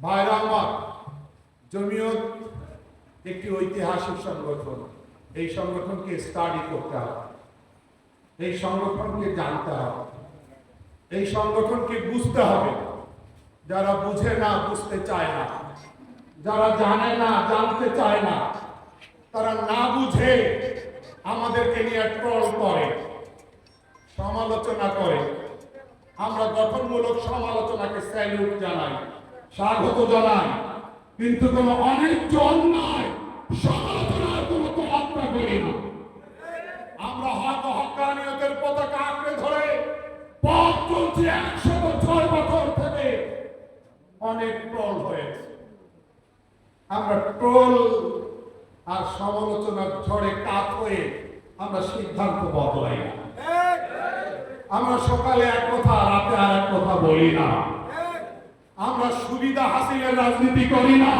ভাইরা আমার, জমিয়ত একটি ঐতিহাসিক সংগঠন। এই সংগঠনকে স্টাডি করতে হবে, এই সংগঠনকে জানতে হবে, এই সংগঠনকে বুঝতে হবে। যারা বুঝে না, বুঝতে চায় না, যারা জানে না, জানতে চায় না, তারা না বুঝে আমাদেরকে নিয়ে ট্রল করে, সমালোচনা করে। আমরা গঠনমূলক সমালোচনাকে স্যালুট জানাই, স্বাগত জানাই, কিন্তু কোনো অন্যায্য অন্যায় সমালোচনার কোনো তোয়াক্কা করি না। আমরা হক ও হক্কানিয়তের পতাকা আঁকড়ে ধরে পথ চলছি 106 বছর থেকে। অনেক ট্রল হয়েছে, আমরা ট্রল আর সমালোচনার ঝড়ে কাত হয়ে আমরা সিদ্ধান্ত বদলাই না। আমরা সকালে এক কথা, রাতে আর এক কথা বলি না। আমরা সুবিধা হাসিলের রাজনীতি করি না।